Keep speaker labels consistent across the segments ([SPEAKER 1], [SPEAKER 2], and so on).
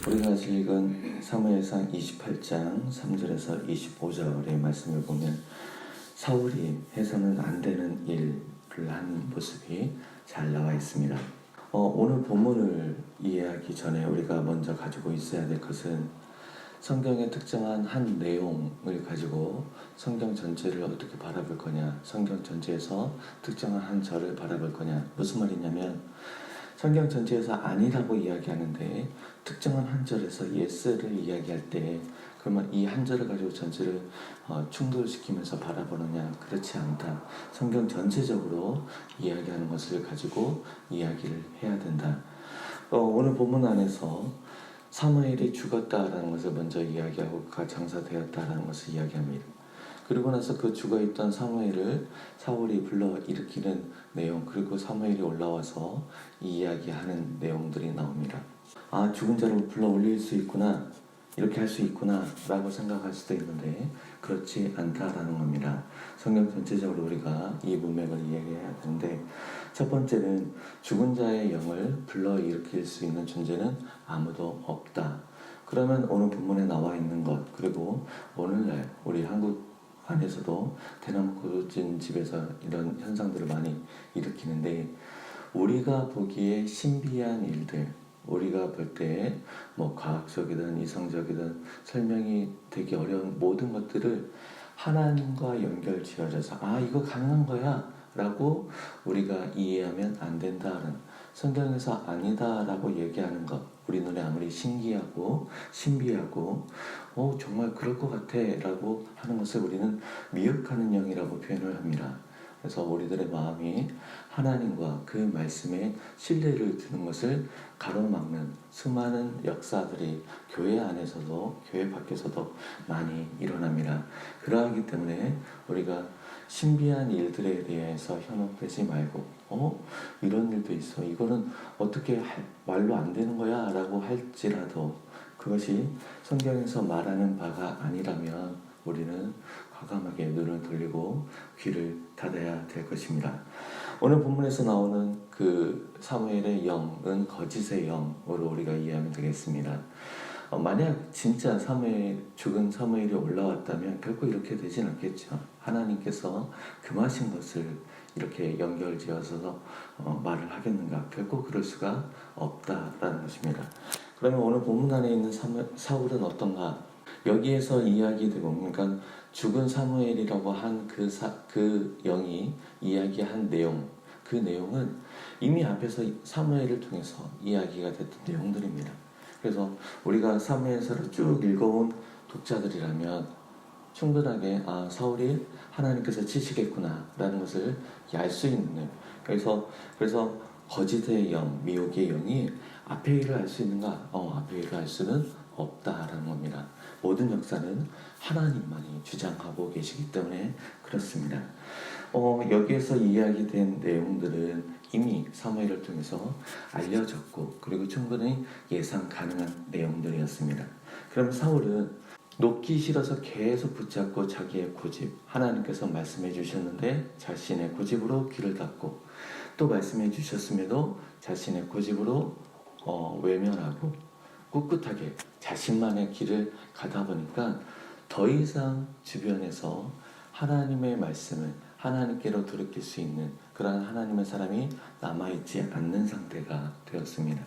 [SPEAKER 1] 우리가 아직 읽은 사무엘상 28장 3절에서 25절의 말씀을 보면 사울이 해서는 안 되는 일을 하는 모습이 잘 나와 있습니다. 오늘 본문을 이해하기 전에 우리가 먼저 가지고 있어야 될 것은 성경의 특정한 한 내용을 가지고 성경 전체를 어떻게 바라볼 거냐, 성경 전체에서 특정한 한 절을 바라볼 거냐. 무슨 말이냐면 성경 전체에서 아니라고 이야기하는데 특정한 한 절에서 예스를 이야기할 때 그러면 이 한 절을 가지고 전체를 충돌시키면서 바라보느냐, 그렇지 않다. 성경 전체적으로 이야기하는 것을 가지고 이야기를 해야 된다. 오늘 본문 안에서 사무엘이 죽었다라는 것을 먼저 이야기하고 그가 장사되었다라는 것을 이야기합니다. 그리고 나서 그 죽어있던 사무엘을 사울이 불러 일으키는 내용, 그리고 사무엘이 올라와서 이야기하는 내용들이 나옵니다. 아, 죽은 자를 불러 올릴 수 있구나, 이렇게 할 수 있구나 라고 생각할 수도 있는데 그렇지 않다라는 겁니다. 성경 전체적으로 우리가 이 문맥을 이야기해야 되는데, 첫 번째는 죽은 자의 영을 불러 일으킬 수 있는 존재는 아무도 없다. 그러면 오늘 본문에 나와 있는 것, 그리고 오늘날 우리 한국 안에서도 대나무 꽂은 집에서 이런 현상들을 많이 일으키는데, 우리가 보기에 신비한 일들, 우리가 볼 때 뭐 과학적이든 이성적이든 설명이 되기 어려운 모든 것들을 하나님과 연결 지어져서 아, 이거 가능한 거야 라고 우리가 이해하면 안 된다는, 성경에서 아니다 라고 얘기하는 것, 우리 눈에 아무리 신기하고 신비하고 정말 그럴 것 같아 라고 하는 것을 우리는 미혹하는 영이라고 표현을 합니다. 그래서 우리들의 마음이 하나님과 그 말씀에 신뢰를 두는 것을 가로막는 수많은 역사들이 교회 안에서도 교회 밖에서도 많이 일어납니다. 그러하기 때문에 우리가 신비한 일들에 대해서 현혹되지 말고 이런 일도 있어, 이거는 어떻게 말로 안 되는 거야 라고 할지라도 그것이 성경에서 말하는 바가 아니라면 우리는 과감하게 눈을 돌리고 귀를 닫아야 될 것입니다. 오늘 본문에서 나오는 그 사무엘의 영은 거짓의 영으로 우리가 이해하면 되겠습니다. 만약 진짜 죽은 사무엘이 올라왔다면 결코 이렇게 되진 않겠죠. 하나님께서 금하신 것을 이렇게 연결지어서 말을 하겠는가? 결코 그럴 수가 없다라는 것입니다. 그러면 오늘 본문 안에 있는 사울은 어떤가? 여기에서 이야기되고, 그러니까 죽은 사무엘이라고 한 그 영이 이야기한 내용, 그 내용은 이미 앞에서 사무엘을 통해서 이야기가 됐던 내용들입니다. 그래서 우리가 사무엘서를 쭉 읽어온 독자들이라면 충분하게 사울이 하나님께서 치시겠구나 라는 것을 알 수 있는, 그래서 거짓의 영, 미혹의 영이 앞의 일을 알 수 있는가? 앞의 일을 알 수는 없다라는 겁니다. 모든 역사는 하나님만이 주장하고 계시기 때문에 그렇습니다. 여기에서 이야기된 내용들은 이미 사무엘을 통해서 알려졌고 그리고 충분히 예상 가능한 내용들이었습니다. 그럼 사울은 놓기 싫어서 계속 붙잡고 자기의 고집, 하나님께서 말씀해 주셨는데 자신의 고집으로 귀를 닫고, 또 말씀해 주셨음에도 자신의 고집으로 외면하고 꿋꿋하게 자신만의 길을 가다 보니까 더 이상 주변에서 하나님의 말씀을 하나님께로 돌이킬 수 있는 그러한 하나님의 사람이 남아있지 않는 상태가 되었습니다.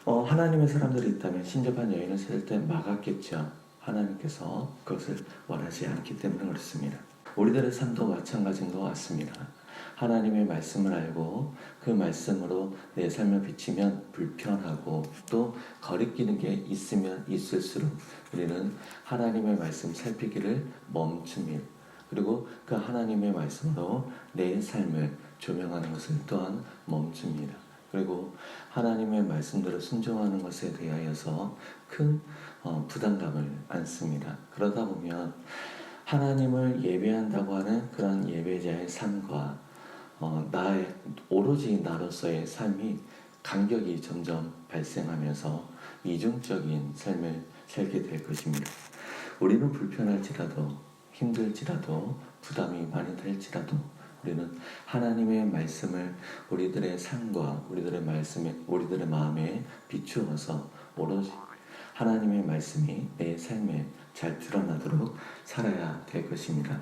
[SPEAKER 1] 하나님의 사람들이 있다면 신접한 여인을 세울 때 막았겠죠. 하나님께서 그것을 원하지 않기 때문에 그렇습니다. 우리들의 삶도 마찬가지인 것 같습니다. 하나님의 말씀을 알고 그 말씀으로 내 삶을 비치면 불편하고 또 거리끼는 게 있으면 있을수록 우리는 하나님의 말씀 살피기를 멈춥니다. 그리고 그 하나님의 말씀으로 내 삶을 조명하는 것을 또한 멈춥니다. 그리고 하나님의 말씀대로 순종하는 것에 대하여서 큰 부담감을 안습니다. 그러다 보면 하나님을 예배한다고 하는 그런 예배자의 삶과 오로지 나로서의 삶이 간격이 점점 발생하면서 이중적인 삶을 살게 될 것입니다. 우리는 불편할지라도 힘들지라도 부담이 많이 될지라도 우리는 하나님의 말씀을 우리들의 삶과 우리들의 마음에 비추어서 오로지 하나님의 말씀이 내 삶에 잘 드러나도록 살아야 될 것입니다.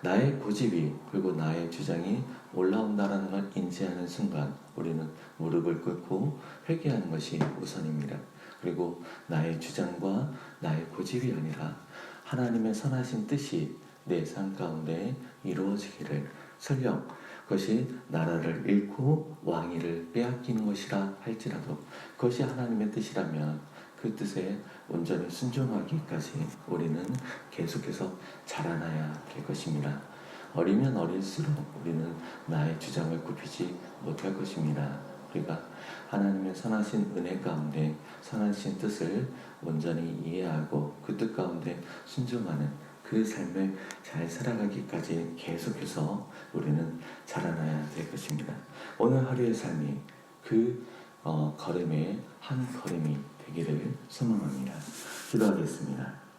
[SPEAKER 1] 나의 고집이 그리고 나의 주장이 올라온다는 걸 인지하는 순간 우리는 무릎을 꿇고 회개하는 것이 우선입니다. 그리고 나의 주장과 나의 고집이 아니라 하나님의 선하신 뜻이 내 삶 가운데 이루어지기를, 설령 그것이 나라를 잃고 왕위를 빼앗기는 것이라 할지라도 그것이 하나님의 뜻이라면 그 뜻에 온전히 순종하기까지 우리는 계속해서 자라나야 될 것입니다. 어리면 어릴수록 우리는 나의 주장을 굽히지 못할 것입니다. 우리가 하나님의 선하신 은혜 가운데 선하신 뜻을 온전히 이해하고 그 뜻 가운데 순종하는 그 삶을 잘 살아가기까지 계속해서 우리는 자라나야 될 것입니다. 오늘 하루의 삶이 그 걸음의 한 걸음이 되기를 소망합니다. 기도하겠습니다.